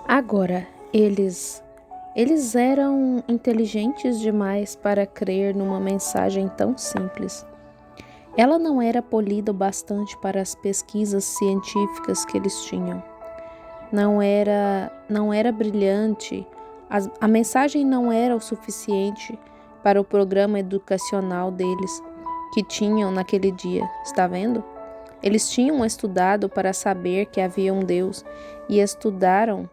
Agora, eles eram inteligentes demais para crer numa mensagem tão simples. Ela não era polida o bastante para as pesquisas científicas que eles tinham. Não era brilhante, a mensagem não era o suficiente para o programa educacional deles que tinham naquele dia, está vendo? Eles tinham estudado para saber que havia um Deus e estudaram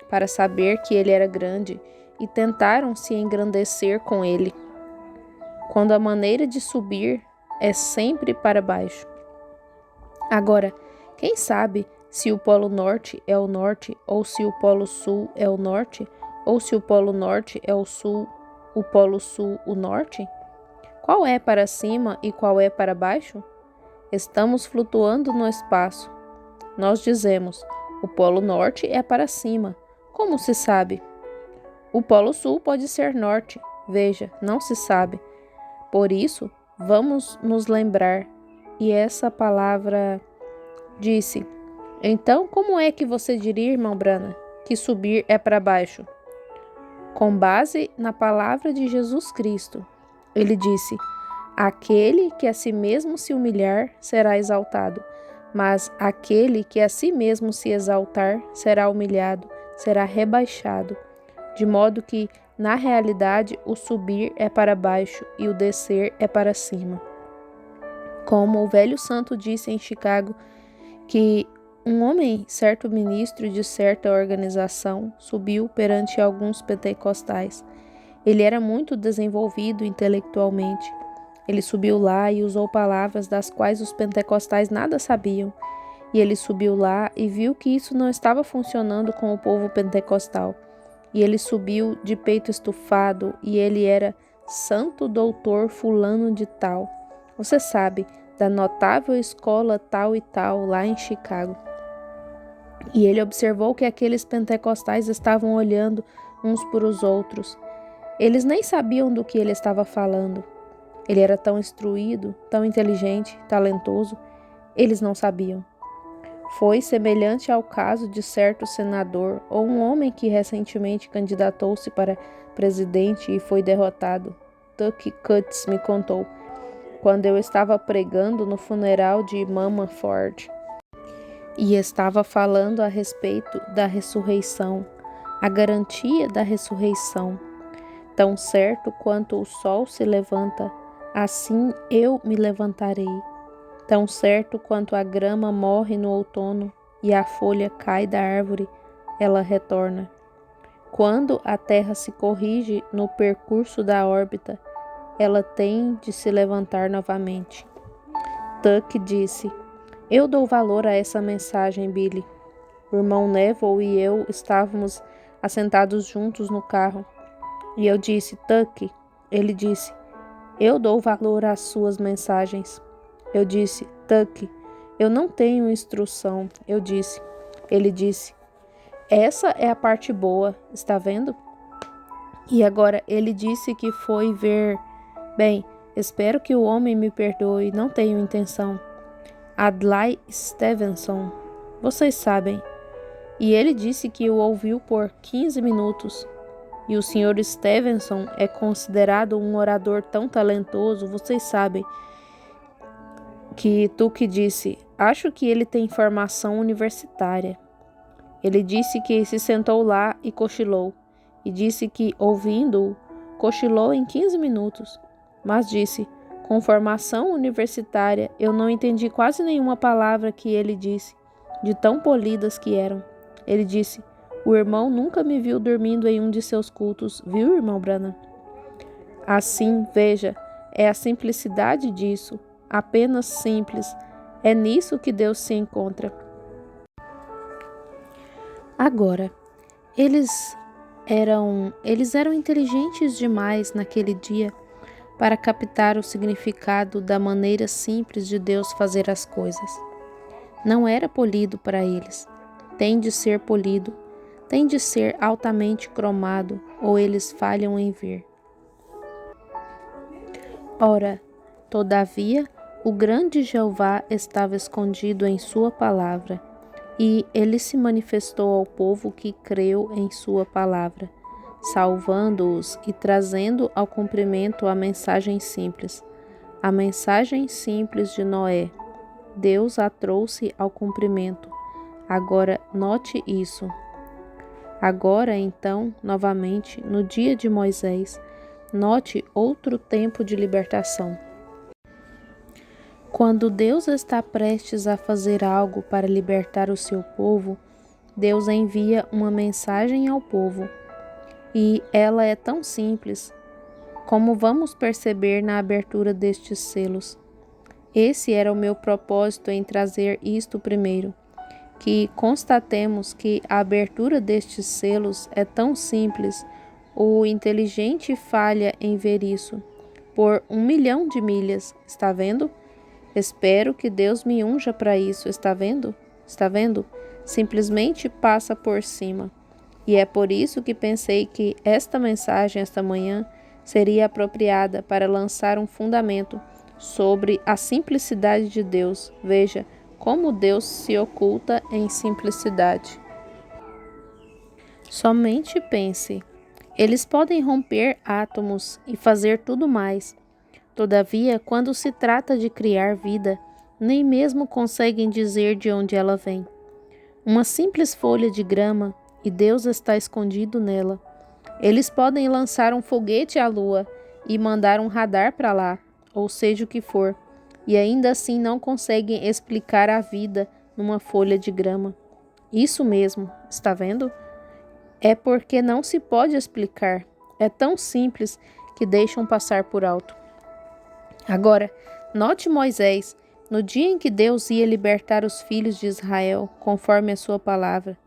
para saber que ele era grande e tentaram se engrandecer com ele, quando a maneira de subir é sempre para baixo. Agora, quem sabe se o Polo Norte é o norte, ou se o Polo Sul é o norte, ou se o Polo Norte é o sul, o Polo Sul o norte? Qual é para cima e qual é para baixo? Estamos flutuando no espaço. Nós dizemos, o Polo Norte é para cima. Como se sabe? O Polo Sul pode ser norte. Veja, não se sabe. Por isso, vamos nos lembrar. E essa palavra disse: então, como é que você diria, irmão Brana, que subir é para baixo? Com base na palavra de Jesus Cristo. Ele disse: aquele que a si mesmo se humilhar será exaltado, mas aquele que a si mesmo se exaltar será humilhado, será rebaixado. De modo que, na realidade, o subir é para baixo e o descer é para cima. Como o velho santo disse em Chicago, que um homem, certo ministro de certa organização, subiu perante alguns pentecostais. Ele era muito desenvolvido intelectualmente. Ele subiu lá e usou palavras das quais os pentecostais nada sabiam. E ele subiu lá e viu que isso não estava funcionando com o povo pentecostal. E ele subiu de peito estufado e ele era santo doutor fulano de tal. Você sabe, da notável escola tal e tal lá em Chicago. E ele observou que aqueles pentecostais estavam olhando uns para os outros. Eles nem sabiam do que ele estava falando. Ele era tão instruído, tão inteligente, talentoso. Eles não sabiam. Foi semelhante ao caso de certo senador ou um homem que recentemente candidatou-se para presidente e foi derrotado. Tuck Cutts me contou, quando eu estava pregando no funeral de Mama Ford e estava falando a respeito da ressurreição, a garantia da ressurreição. Tão certo quanto o sol se levanta, assim eu me levantarei. Tão certo quanto a grama morre no outono e a folha cai da árvore, ela retorna. Quando a Terra se corrige no percurso da órbita, ela tem de se levantar novamente. Tuck disse: eu dou valor a essa mensagem, Billy. O irmão Neville e eu estávamos assentados juntos no carro. E eu disse: Tuck. Ele disse: eu dou valor às suas mensagens. Eu disse: Tuck, eu não tenho instrução. Eu disse. Ele disse: essa é a parte boa, está vendo? E agora ele disse que foi ver. Bem, espero que o homem me perdoe, não tenho intenção. Adlai Stevenson, vocês sabem. E ele disse que o ouviu por 15 minutos. E o Sr. Stevenson é considerado um orador tão talentoso, vocês sabem, que Tuck disse: acho que ele tem formação universitária. Ele disse que se sentou lá e cochilou, e disse que, ouvindo-o, cochilou em 15 minutos, mas disse: com formação universitária, eu não entendi quase nenhuma palavra que ele disse, de tão polidas que eram. Ele disse: o irmão nunca me viu dormindo em um de seus cultos, viu, irmão Branham? Assim, veja, é a simplicidade disso, apenas simples. É nisso que Deus se encontra. Agora, eles eram inteligentes demais naquele dia para captar o significado da maneira simples de Deus fazer as coisas. Não era polido para eles. Tem de ser polido, tem de ser altamente cromado, ou eles falham em ver. Ora, todavia, o grande Jeová estava escondido em sua palavra, E ele se manifestou ao povo que creu em sua palavra, salvando-os e trazendo ao cumprimento a mensagem simples. A mensagem simples de Noé. Deus a trouxe ao cumprimento. Agora note isso. Agora, então, novamente, no dia de Moisés, note outro tempo de libertação. Quando Deus está prestes a fazer algo para libertar o seu povo, Deus envia uma mensagem ao povo. E ela é tão simples, como vamos perceber na abertura destes selos. Esse era o meu propósito em trazer isto primeiro, que constatemos que a abertura destes selos é tão simples, o inteligente falha em ver isso, por 1.000.000 de milhas, está vendo? Espero que Deus me unja para isso, está vendo? Está vendo? Simplesmente passa por cima. E é por isso que pensei que esta mensagem, esta manhã, seria apropriada para lançar um fundamento sobre a simplicidade de Deus. Veja como Deus se oculta em simplicidade. Somente pense. Eles podem romper átomos e fazer tudo mais. Todavia, quando se trata de criar vida, nem mesmo conseguem dizer de onde ela vem. Uma simples folha de grama, e Deus está escondido nela. Eles podem lançar um foguete à lua e mandar um radar para lá, ou seja o que for, e ainda assim não conseguem explicar a vida numa folha de grama. Isso mesmo, está vendo? É porque não se pode explicar. É tão simples que deixam passar por alto. Agora, note Moisés, no dia em que Deus ia libertar os filhos de Israel, conforme a sua palavra.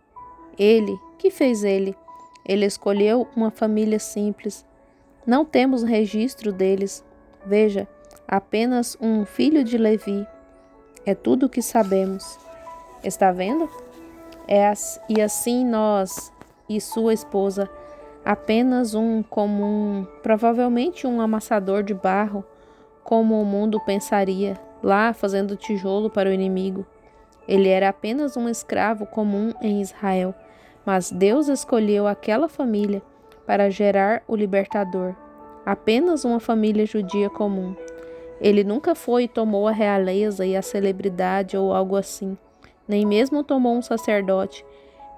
Que fez ele? Ele escolheu uma família simples. Não temos registro deles. Veja, apenas um filho de Levi. É tudo o que sabemos. Está vendo? E assim nós e sua esposa, apenas um comum, provavelmente um amassador de barro, como o mundo pensaria, lá fazendo tijolo para o inimigo. Ele era apenas um escravo comum em Israel, mas Deus escolheu aquela família para gerar o libertador, apenas uma família judia comum. Ele nunca foi e tomou a realeza e a celebridade ou algo assim, nem mesmo tomou um sacerdote.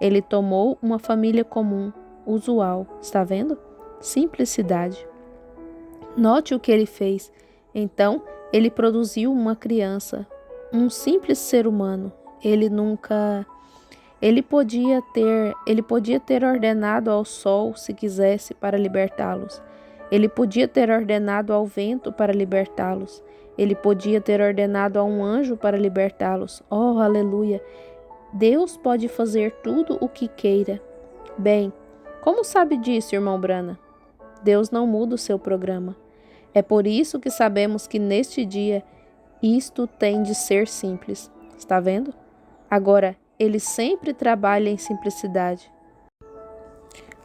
Ele tomou uma família comum, usual, está vendo? Simplicidade. Note o que ele fez. Então, ele produziu uma criança, um simples ser humano. Ele podia ter ordenado ao sol, se quisesse, para libertá-los. Ele podia ter ordenado ao vento para libertá-los. Ele podia ter ordenado a um anjo para libertá-los. Oh, aleluia! Deus pode fazer tudo o que queira. Bem, como sabe disso, irmão Brana? Deus não muda o seu programa. É por isso que sabemos que neste dia isto tem de ser simples. Está vendo? Agora, ele sempre trabalha em simplicidade.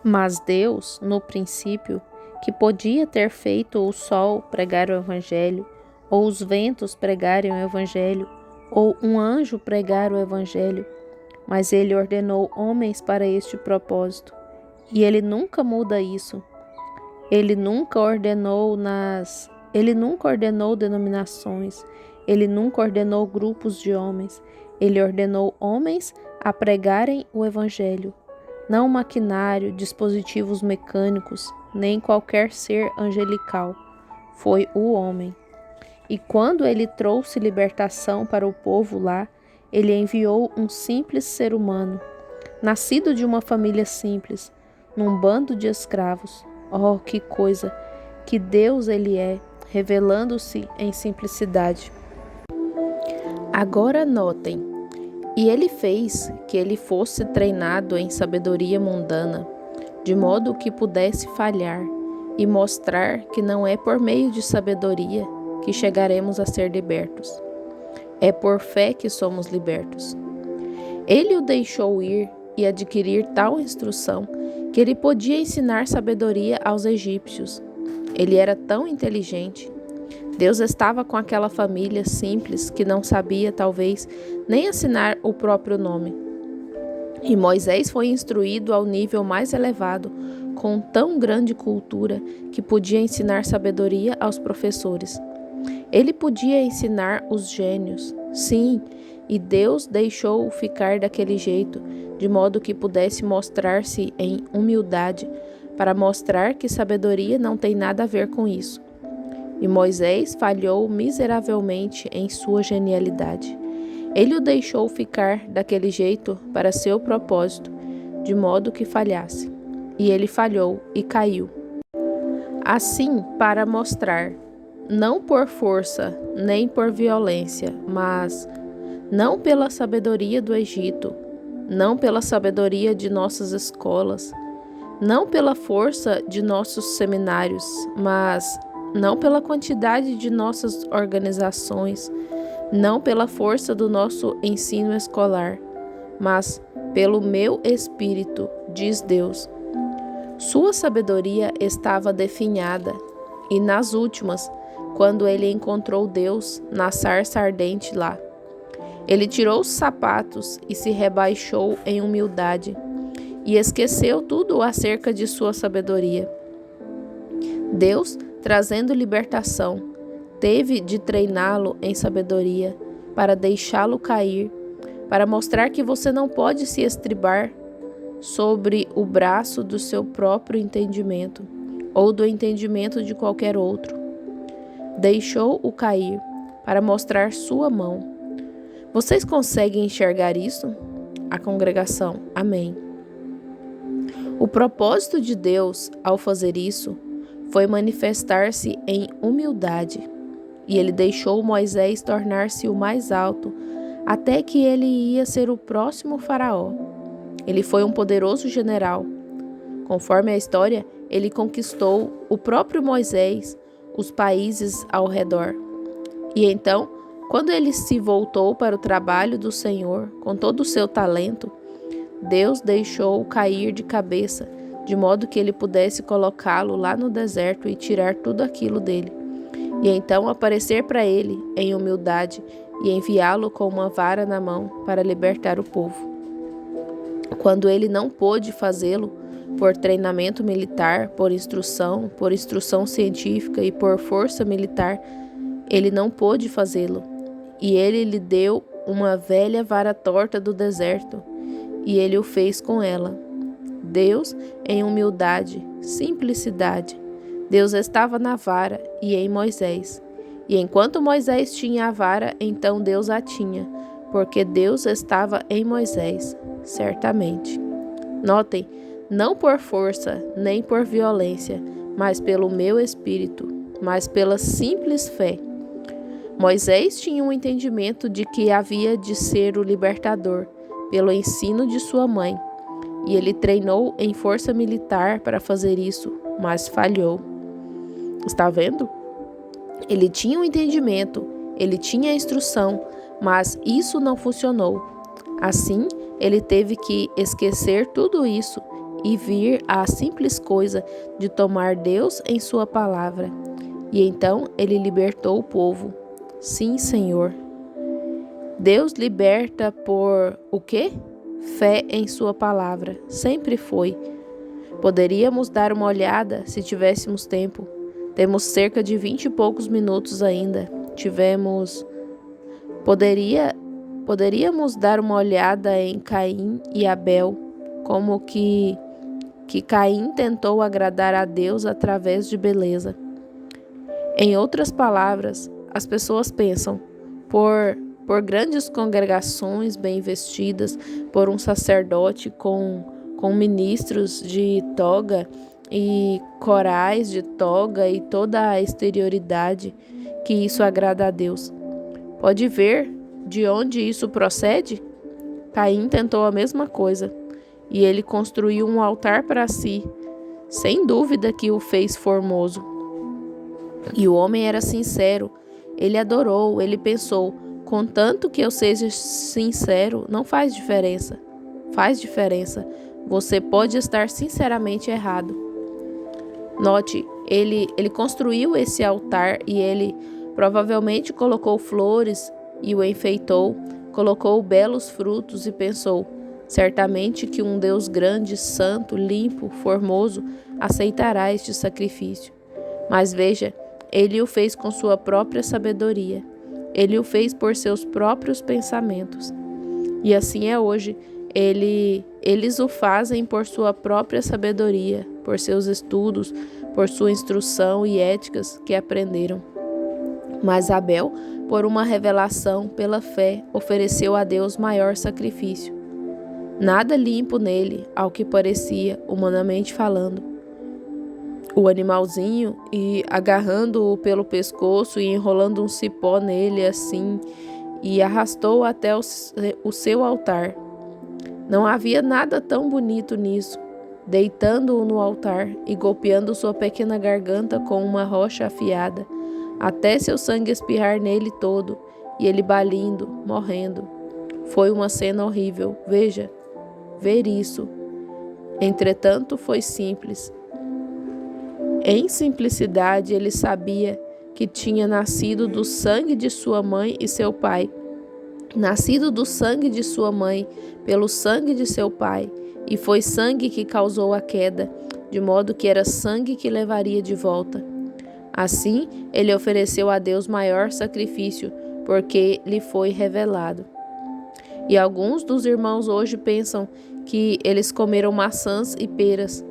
Mas Deus, no princípio, que podia ter feito o sol pregar o evangelho, ou os ventos pregarem o evangelho, ou um anjo pregar o evangelho, mas ele ordenou homens para este propósito. E ele nunca muda isso. Ele nunca ordenou denominações, ele nunca ordenou grupos de homens, ele ordenou homens a pregarem o evangelho, não maquinário, dispositivos mecânicos, nem qualquer ser angelical, foi o homem. E quando ele trouxe libertação para o povo lá, ele enviou um simples ser humano, nascido de uma família simples, num bando de escravos. Oh, que coisa! Que Deus ele é, revelando-se em simplicidade. Agora notem, e ele fez que ele fosse treinado em sabedoria mundana, de modo que pudesse falhar e mostrar que não é por meio de sabedoria que chegaremos a ser libertos. É por fé que somos libertos. Ele o deixou ir e adquirir tal instrução que ele podia ensinar sabedoria aos egípcios. Ele era tão inteligente. Deus estava com aquela família simples que não sabia, talvez, nem assinar o próprio nome. E Moisés foi instruído ao nível mais elevado, com tão grande cultura que podia ensinar sabedoria aos professores. Ele podia ensinar os gênios, sim, e Deus deixou-o ficar daquele jeito, de modo que pudesse mostrar-se em humildade, para mostrar que sabedoria não tem nada a ver com isso. E Moisés falhou miseravelmente em sua genialidade. Ele o deixou ficar daquele jeito para seu propósito, de modo que falhasse. E ele falhou e caiu. Assim, para mostrar, não por força nem por violência, mas não pela sabedoria do Egito, não pela sabedoria de nossas escolas, não pela força de nossos seminários, mas não pela quantidade de nossas organizações, não pela força do nosso ensino escolar, mas pelo meu espírito, diz Deus. Sua sabedoria estava definhada, e nas últimas, quando ele encontrou Deus na sarça ardente lá, ele tirou os sapatos e se rebaixou em humildade, e esqueceu tudo acerca de sua sabedoria. Deus, trazendo libertação, teve de treiná-lo em sabedoria, para deixá-lo cair, para mostrar que você não pode se estribar sobre o braço do seu próprio entendimento, ou do entendimento de qualquer outro. Deixou-o cair, para mostrar sua mão. Vocês conseguem enxergar isso? A congregação, amém. O propósito de Deus, ao fazer isso, foi manifestar-se em humildade, e ele deixou Moisés tornar-se o mais alto, até que ele ia ser o próximo faraó. Ele foi um poderoso general. Conforme a história, ele conquistou o próprio Moisés, os países ao redor. E então, quando ele se voltou para o trabalho do Senhor com todo o seu talento, Deus deixou-o cair de cabeça, de modo que ele pudesse colocá-lo lá no deserto e tirar tudo aquilo dele. E então aparecer para ele em humildade e enviá-lo com uma vara na mão para libertar o povo. Quando ele não pôde fazê-lo, por treinamento militar, por instrução científica e por força militar, ele não pôde fazê-lo. E ele lhe deu uma velha vara torta do deserto, e ele o fez com ela. Deus, em humildade, simplicidade. Deus estava na vara e em Moisés. E enquanto Moisés tinha a vara, então Deus a tinha, porque Deus estava em Moisés, certamente. Notem, não por força, nem por violência, mas pelo meu espírito, mas pela simples fé. Moisés tinha um entendimento de que havia de ser o libertador, pelo ensino de sua mãe, e ele treinou em força militar para fazer isso, mas falhou. Está vendo? Ele tinha um entendimento, ele tinha a instrução, mas isso não funcionou. Assim, ele teve que esquecer tudo isso e vir à simples coisa de tomar Deus em sua palavra. E então ele libertou o povo. Sim, Senhor. Deus liberta por o quê? Fé em sua palavra. Sempre foi. Poderíamos dar uma olhada se tivéssemos tempo. Temos cerca de 20 e poucos minutos ainda. Poderíamos dar uma olhada em Caim e Abel, como que Caim tentou agradar a Deus através de beleza. Em outras palavras, as pessoas pensam, por grandes congregações bem vestidas, por um sacerdote com ministros de toga e corais de toga e toda a exterioridade, que isso agrada a Deus. Pode ver de onde isso procede? Caim tentou a mesma coisa, e ele construiu um altar para si, sem dúvida que o fez formoso. E o homem era sincero, ele adorou, ele pensou, contanto que eu seja sincero, não faz diferença. Faz diferença. Você pode estar sinceramente errado. Note, ele construiu esse altar e ele provavelmente colocou flores e o enfeitou, colocou belos frutos e pensou, Certamente que um Deus grande, santo, limpo, formoso, aceitará este sacrifício. Mas veja, ele o fez com sua própria sabedoria. Ele o fez por seus próprios pensamentos. E assim é hoje. Eles o fazem por sua própria sabedoria, por seus estudos, por sua instrução e éticas que aprenderam. Mas Abel, por uma revelação, pela fé, ofereceu a Deus maior sacrifício. Nada limpo nele, ao que parecia, humanamente falando. O animalzinho, e agarrando-o pelo pescoço e enrolando um cipó nele assim, e arrastou-o até o seu altar. Não havia nada tão bonito nisso. Deitando-o no altar e golpeando sua pequena garganta com uma rocha afiada, até seu sangue espirrar nele todo, e ele balindo, morrendo. Foi uma cena horrível, veja, ver isso. Entretanto, foi simples. Em simplicidade, ele sabia que tinha nascido do sangue de sua mãe e seu pai, nascido do sangue de sua mãe, pelo sangue de seu pai, e foi sangue que causou a queda, de modo que era sangue que levaria de volta. Assim, ele ofereceu a Deus maior sacrifício, porque lhe foi revelado. E alguns dos irmãos hoje pensam que eles comeram maçãs e peras.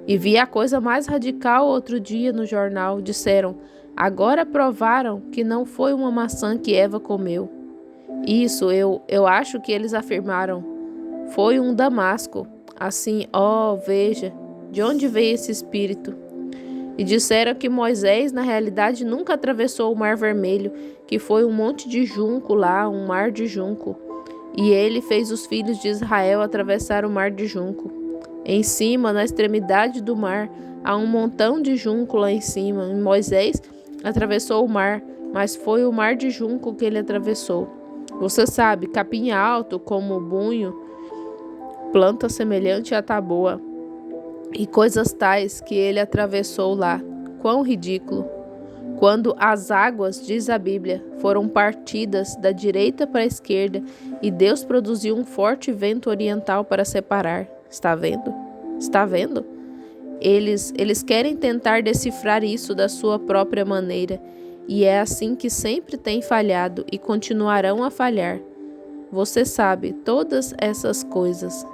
E vi a coisa mais radical outro dia no jornal. Disseram, agora provaram que não foi uma maçã que Eva comeu. Isso, eu acho que eles afirmaram. Foi um damasco. Assim, veja, de onde veio esse espírito? E disseram que Moisés, na realidade, nunca atravessou o Mar Vermelho, que foi um monte de junco lá, um mar de junco. E ele fez os filhos de Israel atravessar o mar de junco. Em cima, na extremidade do mar, há um montão de junco lá em cima. E Moisés atravessou o mar, mas foi o mar de junco que ele atravessou. Você sabe, capim alto como o bunho, planta semelhante à taboa, e coisas tais que ele atravessou lá. Quão ridículo! Quando as águas, diz a Bíblia, foram partidas da direita para a esquerda e Deus produziu um forte vento oriental para separar. Está vendo? Está vendo? Eles querem tentar decifrar isso da sua própria maneira, e é assim que sempre têm falhado e continuarão a falhar. Você sabe todas essas coisas.